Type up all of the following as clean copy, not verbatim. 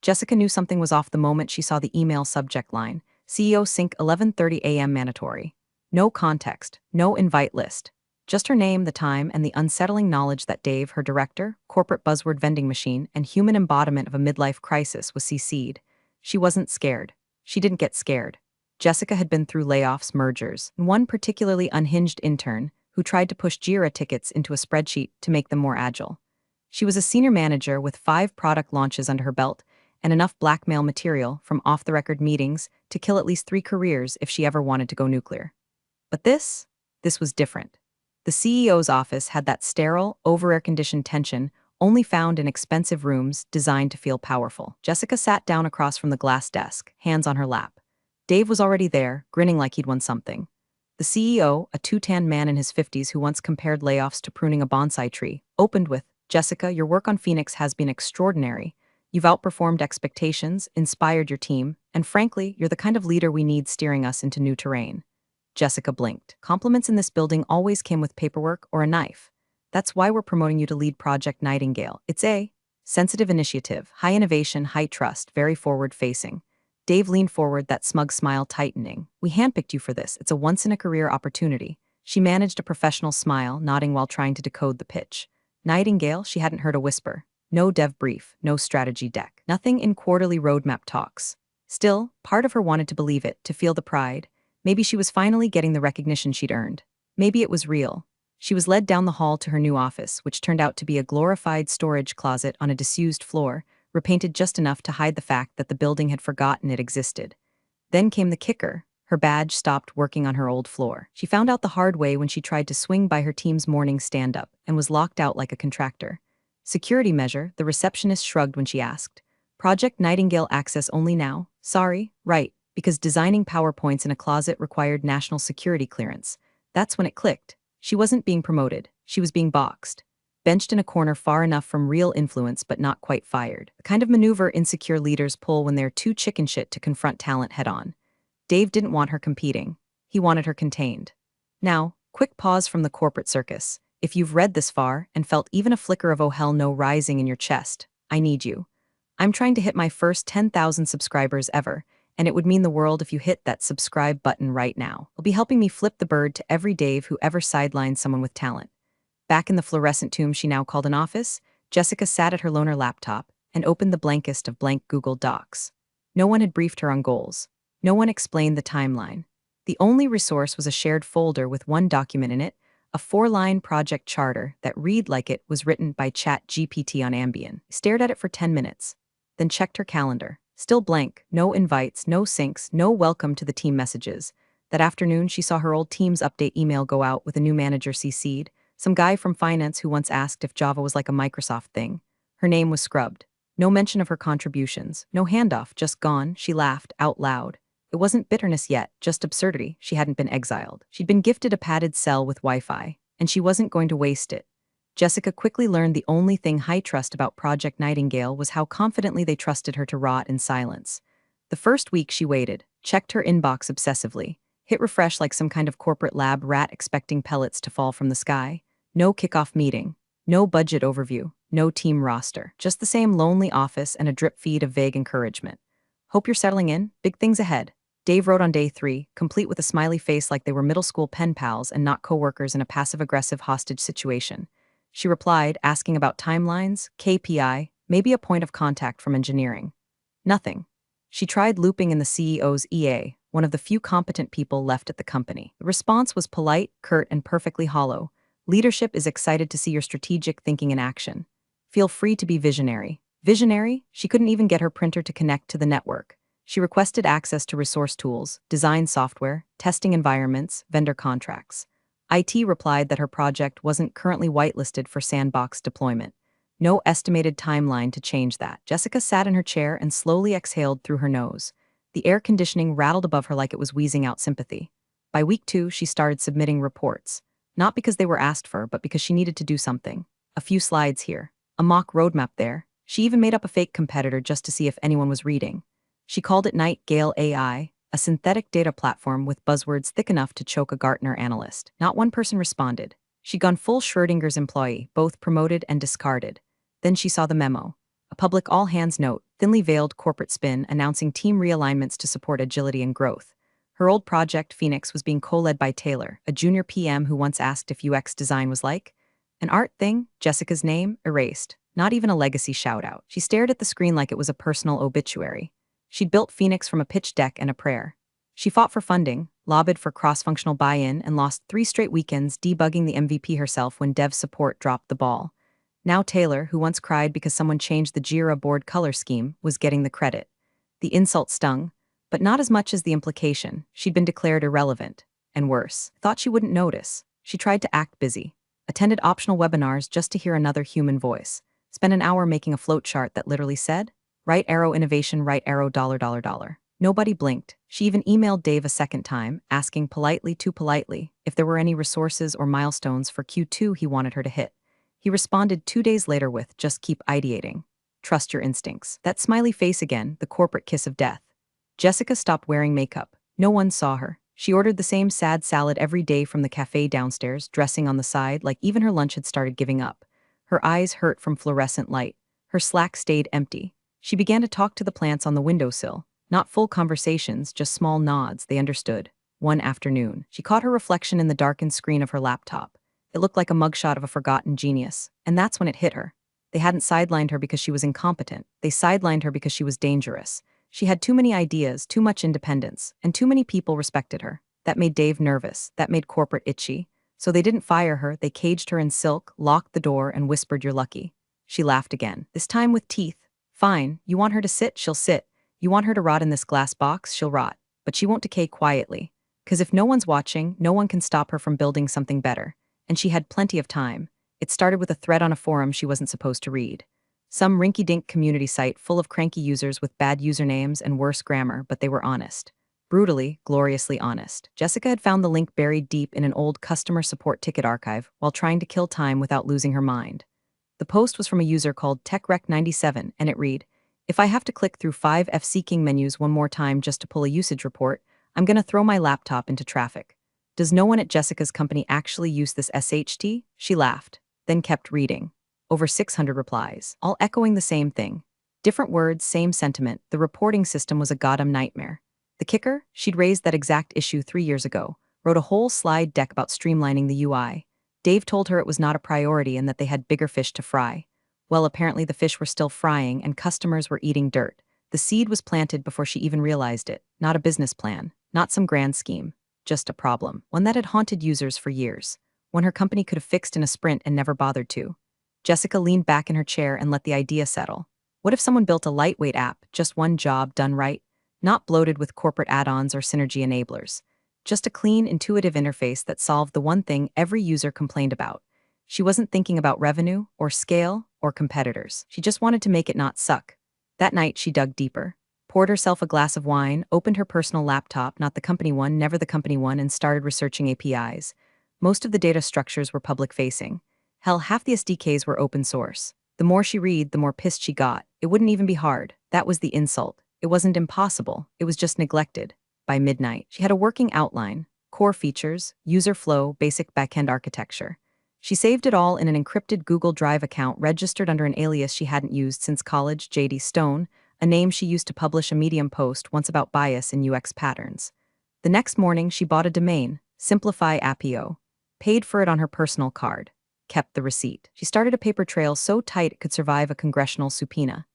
Jessica knew something was off the moment she saw the email subject line: CEO Sync 11:30 a.m. mandatory. No context, no invite list. Just her name, the time, and the unsettling knowledge that Dave, her director, corporate buzzword vending machine, and human embodiment of a midlife crisis, was CC'd. She wasn't scared. She didn't get scared. Jessica had been through layoffs, mergers, and one particularly unhinged intern who tried to push Jira tickets into a spreadsheet to make them more agile. She was a senior manager with 5 product launches under her belt and enough blackmail material from off-the-record meetings to kill at least 3 careers if she ever wanted to go nuclear. But this was different. The CEO's office had that sterile, over-air-conditioned tension only found in expensive rooms designed to feel powerful. Jessica sat down across from the glass desk, hands on her lap. Dave was already there, grinning like he'd won something. The CEO, a two-tanned man in his 50s who once compared layoffs to pruning a bonsai tree, opened with, "Jessica, your work on Phoenix has been extraordinary. You've outperformed expectations, inspired your team, and frankly, you're the kind of leader we need steering us into new terrain." Jessica blinked. Compliments in this building always came with paperwork or a knife. "That's why we're promoting you to lead Project Nightingale. It's a sensitive initiative, high innovation, high trust, very forward-facing." Dave leaned forward, that smug smile tightening. "We handpicked you for this. It's a once-in-a-career opportunity." She managed a professional smile, nodding while trying to decode the pitch. Nightingale, she hadn't heard a whisper. No dev brief, no strategy deck, nothing in quarterly roadmap talks. Still, part of her wanted to believe it, to feel the pride. Maybe she was finally getting the recognition she'd earned. Maybe it was real. She was led down the hall to her new office, which turned out to be a glorified storage closet on a disused floor, repainted just enough to hide the fact that the building had forgotten it existed. Then came the kicker. Her badge stopped working on her old floor. She found out the hard way when she tried to swing by her team's morning stand-up and was locked out like a contractor. "Security measure," the receptionist shrugged when she asked. "Project Nightingale access only now." "Sorry, right, because designing PowerPoints in a closet required national security clearance." That's when it clicked. She wasn't being promoted. She was being boxed. Benched in a corner far enough from real influence but not quite fired. The kind of maneuver insecure leaders pull when they're too chicken shit to confront talent head-on. Dave didn't want her competing. He wanted her contained. Now, quick pause from the corporate circus. If you've read this far and felt even a flicker of "oh hell no" rising in your chest, I need you. I'm trying to hit my first 10,000 subscribers ever, and it would mean the world if you hit that subscribe button right now. It'll be helping me flip the bird to every Dave who ever sidelined someone with talent. Back in the fluorescent tomb she now called an office, Jessica sat at her loner laptop and opened the blankest of blank Google Docs. No one had briefed her on goals. No one explained the timeline. The only resource was a shared folder with one document in it, a 4-line project charter that read like it was written by ChatGPT on Ambien. Stared at it for 10 minutes, then checked her calendar. Still blank, no invites, no syncs, no welcome to the team messages. That afternoon, she saw her old Teams update email go out with a new manager CC'd, some guy from finance who once asked if Java was like a Microsoft thing. Her name was scrubbed. No mention of her contributions, no handoff, just gone. She laughed out loud. It wasn't bitterness yet, just absurdity. She hadn't been exiled. She'd been gifted a padded cell with Wi-Fi, and she wasn't going to waste it. Jessica quickly learned the only thing high trust about Project Nightingale was how confidently they trusted her to rot in silence. The first week she waited, checked her inbox obsessively, hit refresh like some kind of corporate lab rat expecting pellets to fall from the sky. No kickoff meeting, no budget overview, no team roster, just the same lonely office and a drip feed of vague encouragement. "Hope you're settling in, big things ahead." Dave wrote on day 3, complete with a smiley face like they were middle school pen pals and not co-workers in a passive-aggressive hostage situation. She replied, asking about timelines, KPI, maybe a point of contact from engineering. Nothing. She tried looping in the CEO's EA, one of the few competent people left at the company. The response was polite, curt, and perfectly hollow. "Leadership is excited to see your strategic thinking in action. Feel free to be visionary." Visionary? She couldn't even get her printer to connect to the network. She requested access to resource tools, design software, testing environments, vendor contracts. IT replied that her project wasn't currently whitelisted for sandbox deployment. No estimated timeline to change that. Jessica sat in her chair and slowly exhaled through her nose. The air conditioning rattled above her like it was wheezing out sympathy. By week 2, she started submitting reports. Not because they were asked for, but because she needed to do something. A few slides here, a mock roadmap there. She even made up a fake competitor just to see if anyone was reading. She called it Nightingale AI, a synthetic data platform with buzzwords thick enough to choke a Gartner analyst. Not one person responded. She'd gone full Schrödinger's employee, both promoted and discarded. Then she saw the memo. A public all-hands note, thinly veiled corporate spin announcing team realignments to support agility and growth. Her old project, Phoenix, was being co-led by Taylor, a junior PM who once asked if UX design was like an art thing. Jessica's name erased. Not even a legacy shout-out. She stared at the screen like it was a personal obituary. She'd built Phoenix from a pitch deck and a prayer. She fought for funding, lobbied for cross-functional buy-in, and lost 3 straight weekends debugging the MVP herself when dev support dropped the ball. Now Taylor, who once cried because someone changed the Jira board color scheme, was getting the credit. The insult stung, but not as much as the implication. She'd been declared irrelevant. And worse, thought she wouldn't notice. She tried to act busy. Attended optional webinars just to hear another human voice. Spent an hour making a flowchart that literally said, right arrow innovation, right arrow $. Nobody blinked. She even emailed Dave a second time, asking politely, too politely, if there were any resources or milestones for Q2 he wanted her to hit. He responded 2 days later with, just keep ideating. Trust your instincts. That smiley face again, the corporate kiss of death. Jessica stopped wearing makeup. No one saw her. She ordered the same sad salad every day from the cafe downstairs, dressing on the side like even her lunch had started giving up. Her eyes hurt from fluorescent light. Her Slack stayed empty. She began to talk to the plants on the windowsill. Not full conversations, just small nods, they understood. One afternoon, she caught her reflection in the darkened screen of her laptop. It looked like a mugshot of a forgotten genius, and that's when it hit her. They hadn't sidelined her because she was incompetent. They sidelined her because she was dangerous. She had too many ideas, too much independence, and too many people respected her. That made Dave nervous. That made corporate itchy. So they didn't fire her, they caged her in silk, locked the door, and whispered, "You're lucky." She laughed again, this time with teeth. "Fine, you want her to sit, she'll sit. You want her to rot in this glass box, she'll rot. But she won't decay quietly. 'Cause if no one's watching, no one can stop her from building something better. And she had plenty of time. It started with a thread on a forum she wasn't supposed to read. Some rinky-dink community site full of cranky users with bad usernames and worse grammar, but they were honest. Brutally, gloriously honest. Jessica had found the link buried deep in an old customer support ticket archive while trying to kill time without losing her mind. The post was from a user called TechRec97, and it read, "If I have to click through 5 F-seeking menus one more time just to pull a usage report, I'm gonna throw my laptop into traffic. Does no one at Jessica's company actually use this SHT?" She laughed, then kept reading. Over 600 replies, all echoing the same thing. Different words, same sentiment. The reporting system was a goddamn nightmare. The kicker? She'd raised that exact issue 3 years ago, wrote a whole slide deck about streamlining the UI. Dave told her it was not a priority and that they had bigger fish to fry. Well, apparently the fish were still frying and customers were eating dirt. The seed was planted before she even realized it. Not a business plan, not some grand scheme. Just a problem, one that had haunted users for years, one her company could have fixed in a sprint and never bothered to. Jessica leaned back in her chair and let the idea settle. What if someone built a lightweight app, just one job done right? Not bloated with corporate add-ons or synergy enablers. Just a clean, intuitive interface that solved the one thing every user complained about. She wasn't thinking about revenue, or scale, or competitors. She just wanted to make it not suck. That night, she dug deeper. Poured herself a glass of wine, opened her personal laptop, not the company one, never the company one, and started researching APIs. Most of the data structures were public-facing. Hell, half the SDKs were open source. The more she read, the more pissed she got. It wouldn't even be hard. That was the insult. It wasn't impossible. It was just neglected. By midnight, she had a working outline, core features, user flow, basic backend architecture. She saved it all in an encrypted Google Drive account registered under an alias she hadn't used since college, JD Stone, a name she used to publish a Medium post once about bias in UX patterns. The next morning, she bought a domain, Simplify Appio, paid for it on her personal card, kept the receipt. She started a paper trail so tight it could survive a congressional subpoena.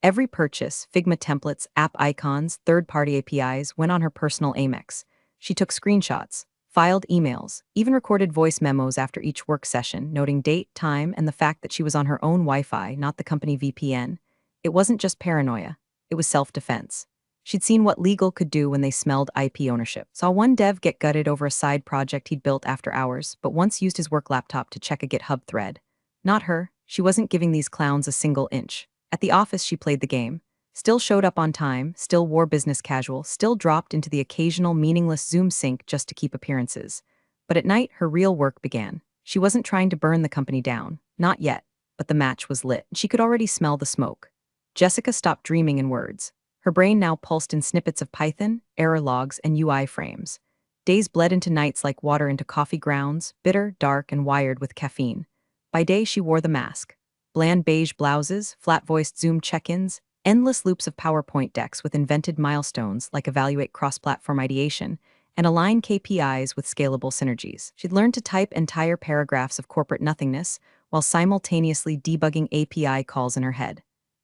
Every purchase, Figma templates, app icons, third-party APIs, went on her personal Amex. She took screenshots, filed emails, even recorded voice memos after each work session, noting date, time, and the fact that she was on her own Wi-Fi, not the company VPN. It wasn't just paranoia. It was self-defense. She'd seen what legal could do when they smelled IP ownership. Saw one dev get gutted over a side project he'd built after hours, but once used his work laptop to check a GitHub thread. Not her. She wasn't giving these clowns a single inch. At the office, she played the game. Still showed up on time, still wore business casual, still dropped into the occasional meaningless Zoom sync just to keep appearances. But at night, her real work began. She wasn't trying to burn the company down. Not yet. But the match was lit. She could already smell the smoke. Jessica stopped dreaming in words. Her brain now pulsed in snippets of Python, error logs, and UI frames. Days bled into nights like water into coffee grounds, bitter, dark, and wired with caffeine. By day, she wore the mask. Bland beige blouses, flat-voiced Zoom check-ins, Endless loops of PowerPoint decks with invented milestones like evaluate cross-platform ideation and align KPIs with scalable synergies. She'd learned to type entire paragraphs of corporate nothingness while simultaneously debugging API calls in her head.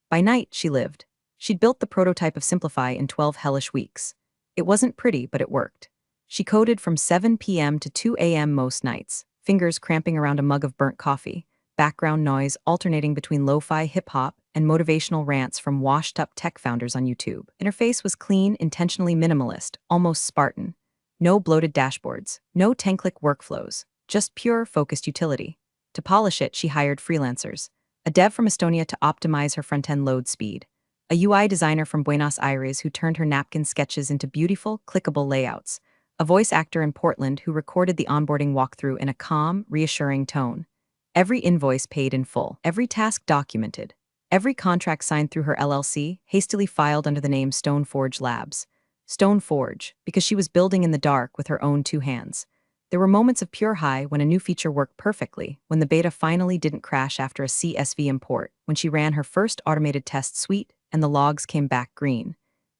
By night, she lived. She'd built the prototype of Simplify in 12 hellish weeks. It wasn't pretty, but it worked. She coded from 7 p.m. to 2 a.m. most nights, fingers cramping around a mug of burnt coffee, background noise alternating between lo-fi hip-hop and motivational rants from washed-up tech founders on YouTube. Interface was clean, intentionally minimalist, almost Spartan. No bloated dashboards, no 10-click workflows, just pure, focused utility. To polish it, she hired freelancers, a dev from Estonia to optimize her front-end load speed, a UI designer from Buenos Aires who turned her napkin sketches into beautiful, clickable layouts, a voice actor in Portland who recorded the onboarding walkthrough in a calm, reassuring tone. Every invoice paid in full, every task documented, every contract signed through her LLC, hastily filed under the name Stoneforge Labs. Stoneforge, because she was building in the dark with her own two hands. There were moments of pure high when a new feature worked perfectly, when the beta finally didn't crash after a CSV import, when she ran her first automated test suite and the logs came back green.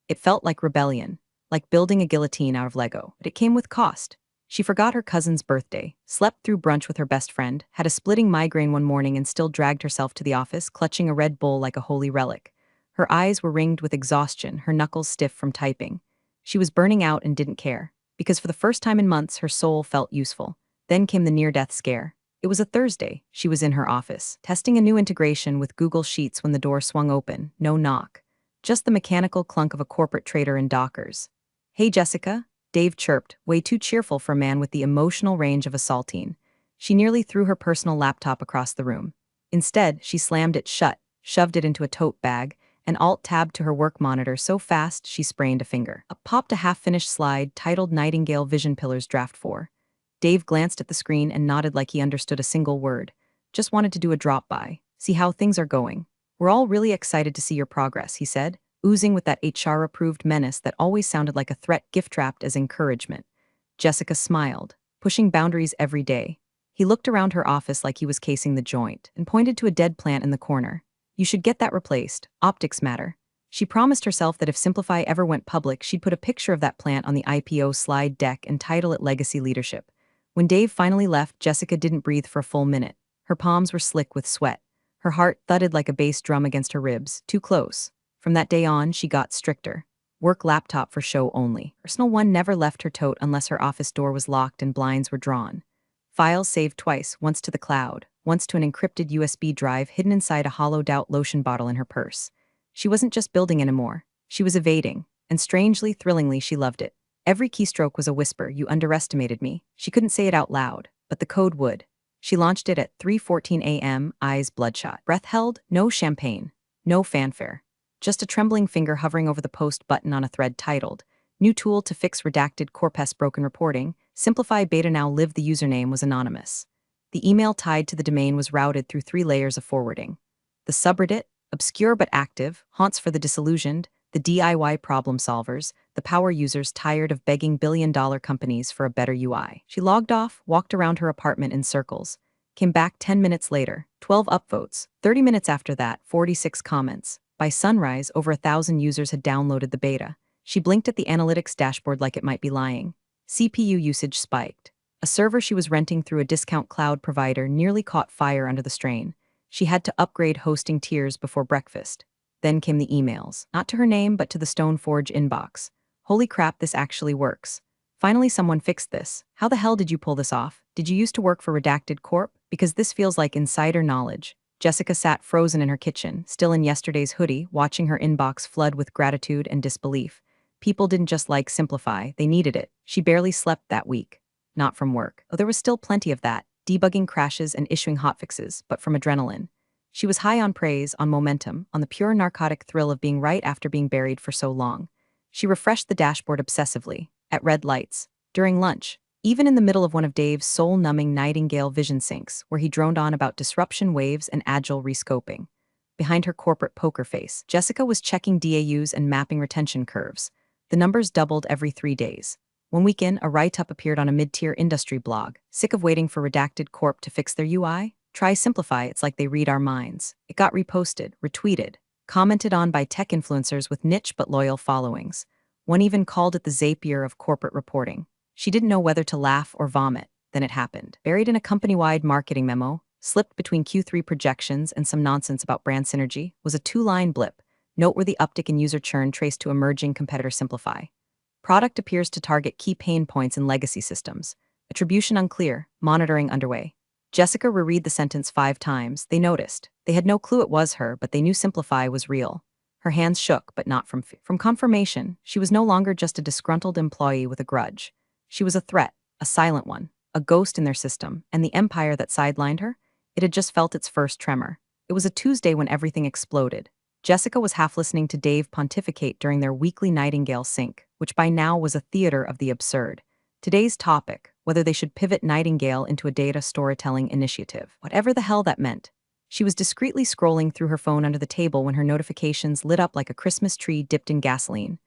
It felt like rebellion, like building a guillotine out of Lego, but it came with cost. She forgot her cousin's birthday, slept through brunch with her best friend, had a splitting migraine one morning and still dragged herself to the office, clutching a Red Bull like a holy relic. Her eyes were ringed with exhaustion, her knuckles stiff from typing. She was burning out and didn't care, because for the first time in months her soul felt useful. Then came the near-death scare. It was a Thursday. She was in her office, testing a new integration with Google Sheets when the door swung open, no knock. Just the mechanical clunk of a corporate trader in Dockers. "Hey, Jessica," Dave chirped, way too cheerful for a man with the emotional range of a saltine. She nearly threw her personal laptop across the room. Instead, she slammed it shut, shoved it into a tote bag, and alt-tabbed to her work monitor so fast she sprained a finger. Up popped a half-finished slide titled Nightingale Vision Pillars Draft 4. Dave glanced at the screen and nodded like he understood a single word. "Just wanted to do a drop-by, see how things are going. We're all really excited to see your progress," he said, oozing with that HR-approved menace that always sounded like a threat gift-wrapped as encouragement. Jessica smiled, pushing boundaries every day. He looked around her office like he was casing the joint and pointed to a dead plant in the corner. "You should get that replaced. Optics matter." She promised herself that if Simplify ever went public, she'd put a picture of that plant on the IPO slide deck and title it Legacy Leadership. When Dave finally left, Jessica didn't breathe for a full minute. Her palms were slick with sweat. Her heart thudded like a bass drum against her ribs, too close. From that day on, she got stricter. Work laptop for show only. Personal one never left her tote unless her office door was locked and blinds were drawn. Files saved twice, once to the cloud, once to an encrypted USB drive hidden inside a hollowed-out lotion bottle in her purse. She wasn't just building anymore. She was evading, and strangely, thrillingly, she loved it. Every keystroke was a whisper, "You underestimated me." She couldn't say it out loud, but the code would. She launched it at 3:14 a.m., eyes bloodshot. Breath held, no champagne, no fanfare. Just a trembling finger hovering over the post button on a thread titled, "New tool to fix redacted Corpus broken reporting. Simplify beta now live." The username was anonymous. The email tied to the domain was routed through 3 layers of forwarding. The subreddit, obscure but active, haunts for the disillusioned, the DIY problem solvers, the power users tired of begging billion-dollar companies for a better UI. She logged off, walked around her apartment in circles, came back 10 minutes later, 12 upvotes, 30 minutes after that, 46 comments. By sunrise, over 1,000 users had downloaded the beta. She blinked at the analytics dashboard like it might be lying. CPU usage spiked. A server she was renting through a discount cloud provider nearly caught fire under the strain. She had to upgrade hosting tiers before breakfast. Then came the emails, not to her name but to the Stoneforge inbox. "Holy crap, this actually works. Finally someone fixed this. How the hell did you pull this off? Did you used to work for Redacted Corp? Because this feels like insider knowledge." Jessica sat frozen in her kitchen, still in yesterday's hoodie, watching her inbox flood with gratitude and disbelief. People didn't just like Simplify, they needed it. She barely slept that week. Not from work. Oh, there was still plenty of that, debugging crashes and issuing hotfixes, but from adrenaline. She was high on praise, on momentum, on the pure narcotic thrill of being right after being buried for so long. She refreshed the dashboard obsessively, at red lights, during lunch, even in the middle of one of Dave's soul-numbing Nightingale vision syncs, where he droned on about disruption waves and agile rescoping. Behind her corporate poker face, Jessica was checking DAUs and mapping retention curves. The numbers doubled every 3 days. One weekend, a write-up appeared on a mid-tier industry blog. "Sick of waiting for Redacted Corp to fix their UI? Try Simplify, it's like they read our minds." It got reposted, retweeted. commented on by tech influencers with niche but loyal followings. One even called it the Zapier of corporate reporting. She didn't know whether to laugh or vomit. Then it happened. Buried in a company-wide marketing memo, slipped between Q3 projections and some nonsense about brand synergy, was a two-line blip, noteworthy uptick in user churn traced to emerging competitor Simplify. Product appears to target key pain points in legacy systems. Attribution unclear, monitoring underway. Jessica reread the sentence 5 times. They noticed. They had no clue it was her, but they knew Simplify was real. Her hands shook, but not from fear. From confirmation, she was no longer just a disgruntled employee with a grudge. She was a threat, a silent one, a ghost in their system, and the empire that sidelined her? It had just felt its first tremor. It was a Tuesday when everything exploded. Jessica was half listening to Dave pontificate during their weekly Nightingale sync, which by now was a theater of the absurd. Today's topic, whether they should pivot Nightingale into a data storytelling initiative. Whatever the hell that meant. She was discreetly scrolling through her phone under the table when her notifications lit up like a Christmas tree dipped in gasoline.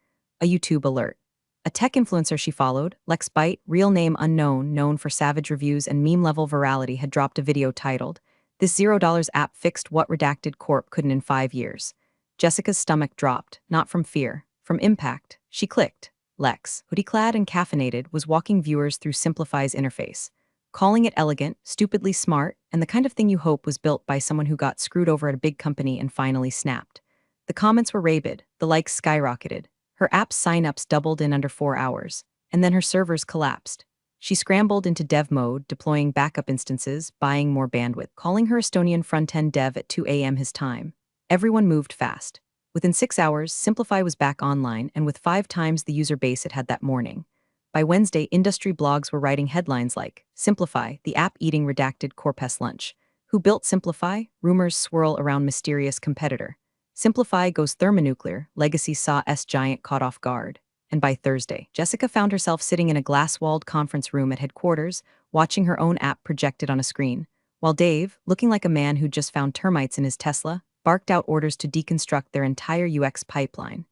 A YouTube alert. A tech influencer she followed, Lex Byte, real name unknown, known for savage reviews and meme-level virality, had dropped a video titled, "This $0 app fixed what Redacted Corp couldn't in 5 years." Jessica's stomach dropped, not from fear, from impact. She clicked. Lex, hoodie-clad and caffeinated, was walking viewers through Simplify's interface, calling it elegant, stupidly smart, and the kind of thing you hope was built by someone who got screwed over at a big company and finally snapped. The comments were rabid, the likes skyrocketed. Her app's signups doubled in under 4 hours, and then her servers collapsed. She scrambled into dev mode, deploying backup instances, buying more bandwidth, calling her Estonian front-end dev at 2 a.m. his time. Everyone moved fast. Within 6 hours, Simplify was back online and with 5 times the user base it had that morning. By Wednesday, industry blogs were writing headlines like, "Simplify, the app eating redacted Corpus lunch. Who built Simplify? Rumors swirl around mysterious competitor. Simplify goes thermonuclear, legacy saw S giant caught off guard." And by Thursday, Jessica found herself sitting in a glass-walled conference room at headquarters, watching her own app projected on a screen, while Dave, looking like a man who'd just found termites in his Tesla, barked out orders to deconstruct their entire UX pipeline.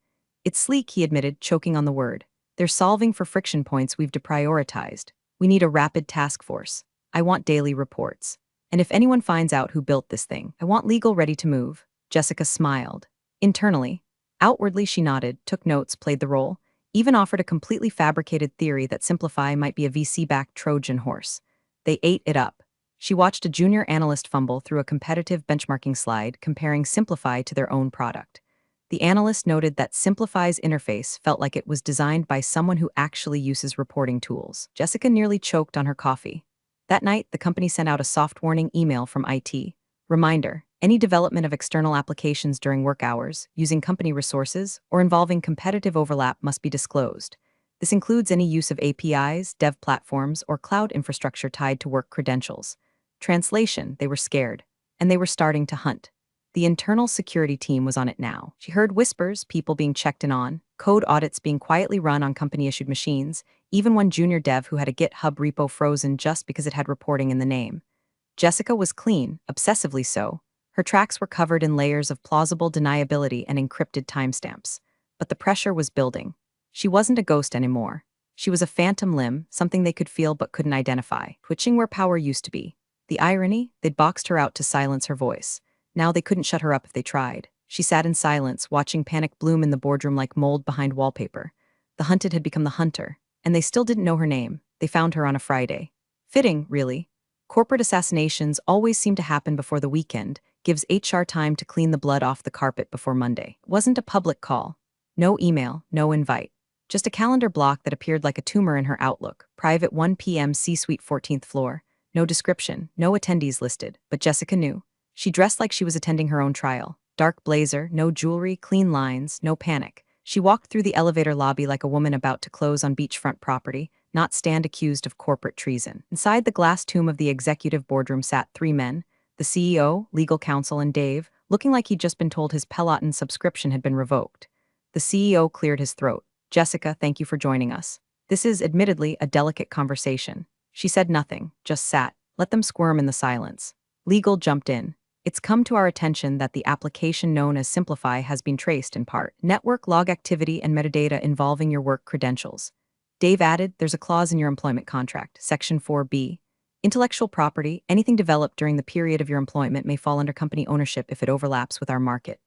"It's sleek," he admitted, choking on the word. "They're solving for friction points we've deprioritized. We need a rapid task force. I want daily reports. And if anyone finds out who built this thing, I want legal ready to move." Jessica smiled. Internally. Outwardly she nodded, took notes, played the role, even offered a completely fabricated theory that Simplify might be a VC-backed Trojan horse. They ate it up. She watched a junior analyst fumble through a competitive benchmarking slide comparing Simplify to their own product. The analyst noted that Simplify's interface felt like it was designed by someone who actually uses reporting tools. Jessica nearly choked on her coffee. That night, the company sent out a soft warning email from IT. Reminder, any development of external applications during work hours, using company resources, or involving competitive overlap must be disclosed. This includes any use of APIs, dev platforms, or cloud infrastructure tied to work credentials. Translation, they were scared, and they were starting to hunt. The internal security team was on it now. She heard whispers, people being checked in on, code audits being quietly run on company-issued machines, even one junior dev who had a GitHub repo frozen just because it had reporting in the name. Jessica was clean, obsessively so. Her tracks were covered in layers of plausible deniability and encrypted timestamps. But the pressure was building. She wasn't a ghost anymore. She was a phantom limb, something they could feel but couldn't identify, twitching where power used to be. The irony? They'd boxed her out to silence her voice. Now they couldn't shut her up if they tried. She sat in silence, watching panic bloom in the boardroom like mold behind wallpaper. The hunted had become the hunter, and they still didn't know her name. They found her on a Friday. Fitting, really. Corporate assassinations always seem to happen before the weekend, gives HR time to clean the blood off the carpet before Monday. It wasn't a public call. No email, no invite. Just a calendar block that appeared like a tumor in her Outlook. Private 1 p.m. C-suite 14th floor. No description, no attendees listed, but Jessica knew. She dressed like she was attending her own trial. Dark blazer, no jewelry, clean lines, no panic. She walked through the elevator lobby like a woman about to close on beachfront property, not stand accused of corporate treason. Inside the glass tomb of the executive boardroom sat 3 men, the CEO, legal counsel, and Dave, looking like he'd just been told his Peloton subscription had been revoked. The CEO cleared his throat. "Jessica, thank you for joining us. This is, admittedly, a delicate conversation." She said nothing, just sat, let them squirm in the silence. Legal jumped in. "It's come to our attention that the application known as Simplify has been traced in part. Network log activity and metadata involving your work credentials." Dave added, "There's a clause in your employment contract, Section 4B. Intellectual property, anything developed during the period of your employment may fall under company ownership if it overlaps with our market."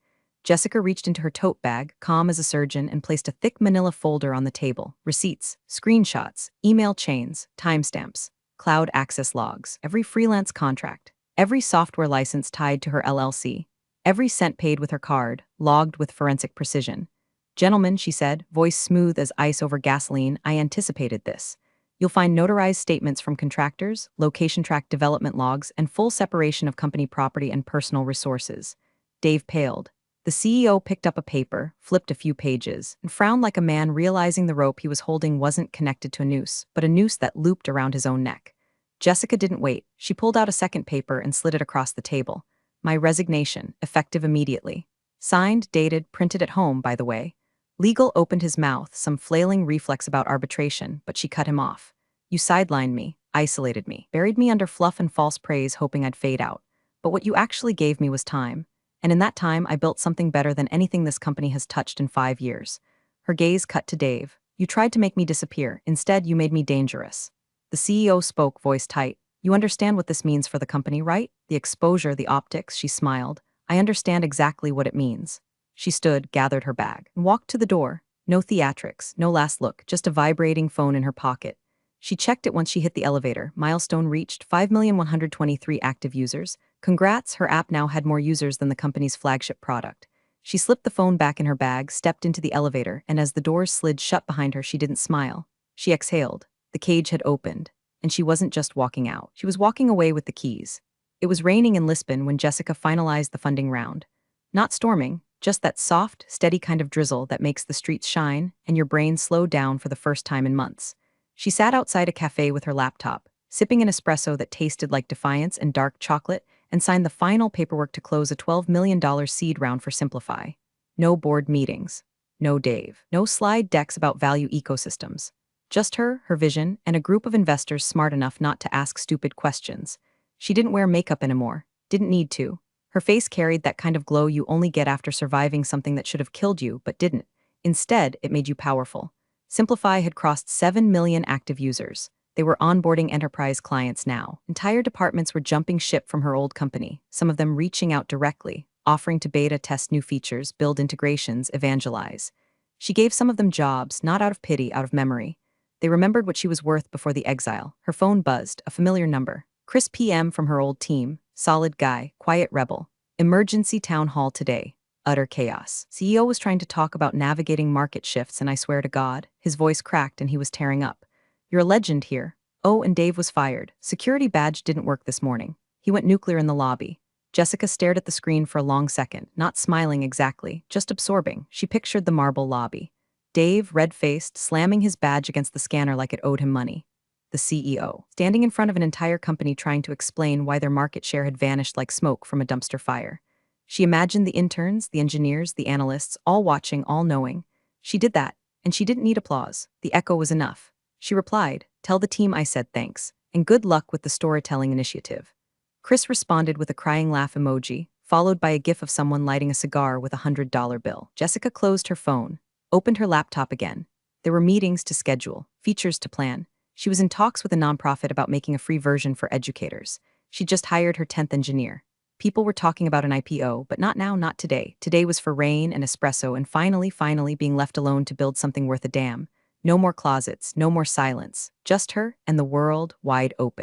Jessica reached into her tote bag, calm as a surgeon, and placed a thick manila folder on the table. Receipts, screenshots, email chains, timestamps, cloud access logs, every freelance contract, every software license tied to her LLC, every cent paid with her card, logged with forensic precision. "Gentlemen," she said, voice smooth as ice over gasoline, "I anticipated this. You'll find notarized statements from contractors, location track development logs, and full separation of company property and personal resources." Dave paled. The CEO picked up a paper, flipped a few pages, and frowned like a man realizing the rope he was holding wasn't connected to a noose, but a noose that looped around his own neck. Jessica didn't wait. She pulled out a second paper and slid it across the table. "My resignation, effective immediately. Signed, dated, printed at home, by the way." Legal opened his mouth, some flailing reflex about arbitration, but she cut him off. "You sidelined me, isolated me, buried me under fluff and false praise, hoping I'd fade out. But what you actually gave me was time. And in that time, I built something better than anything this company has touched in 5 years." Her gaze cut to Dave. "You tried to make me disappear. Instead, you made me dangerous." The CEO spoke, voice tight. "You understand what this means for the company, right? The exposure, the optics." She smiled. "I understand exactly what it means." She stood, gathered her bag, and walked to the door. No theatrics, no last look, just a vibrating phone in her pocket. She checked it once she hit the elevator. Milestone reached, 5,123 active users. Congrats, her app now had more users than the company's flagship product. She slipped the phone back in her bag, stepped into the elevator, and as the doors slid shut behind her, she didn't smile. She exhaled. The cage had opened, and she wasn't just walking out. She was walking away with the keys. It was raining in Lisbon when Jessica finalized the funding round. Not storming, just that soft, steady kind of drizzle that makes the streets shine and your brain slow down for the first time in months. She sat outside a cafe with her laptop, sipping an espresso that tasted like defiance and dark chocolate, and signed the final paperwork to close a $12 million seed round for Simplify. No board meetings. No Dave. No slide decks about value ecosystems. Just her vision, and a group of investors smart enough not to ask stupid questions. She didn't wear makeup anymore. Didn't need to. Her face carried that kind of glow you only get after surviving something that should have killed you, but didn't. Instead, it made you powerful. Simplify had crossed 7 million active users. They were onboarding enterprise clients now. Entire departments were jumping ship from her old company, some of them reaching out directly, offering to beta test new features, build integrations, evangelize. She gave some of them jobs, not out of pity, out of memory. They remembered what she was worth before the exile. Her phone buzzed, a familiar number. Chris PM from her old team. Solid guy, quiet rebel. "Emergency town hall today." Utter chaos. CEO was trying to talk about navigating market shifts, and I swear to God, his voice cracked and he was tearing up. "You're a legend here." Oh, and Dave was fired. Security badge didn't work this morning. He went nuclear in the lobby. Jessica stared at the screen for a long second, not smiling exactly, just absorbing. She pictured the marble lobby. Dave, red-faced, slamming his badge against the scanner like it owed him money. The CEO, standing in front of an entire company trying to explain why their market share had vanished like smoke from a dumpster fire. She imagined the interns, the engineers, the analysts, all watching, all knowing. She did that, and she didn't need applause. The echo was enough. She replied, "Tell the team I said thanks, and good luck with the storytelling initiative." Chris responded with a crying laugh emoji, followed by a gif of someone lighting a cigar with a $100 bill. Jessica closed her phone, opened her laptop again. There were meetings to schedule, features to plan. She was in talks with a nonprofit about making a free version for educators. She just hired her 10th engineer. People were talking about an IPO, but not now, not today. Today was for rain and espresso and finally being left alone to build something worth a damn. No more closets, no more silence. Just her and the world wide open.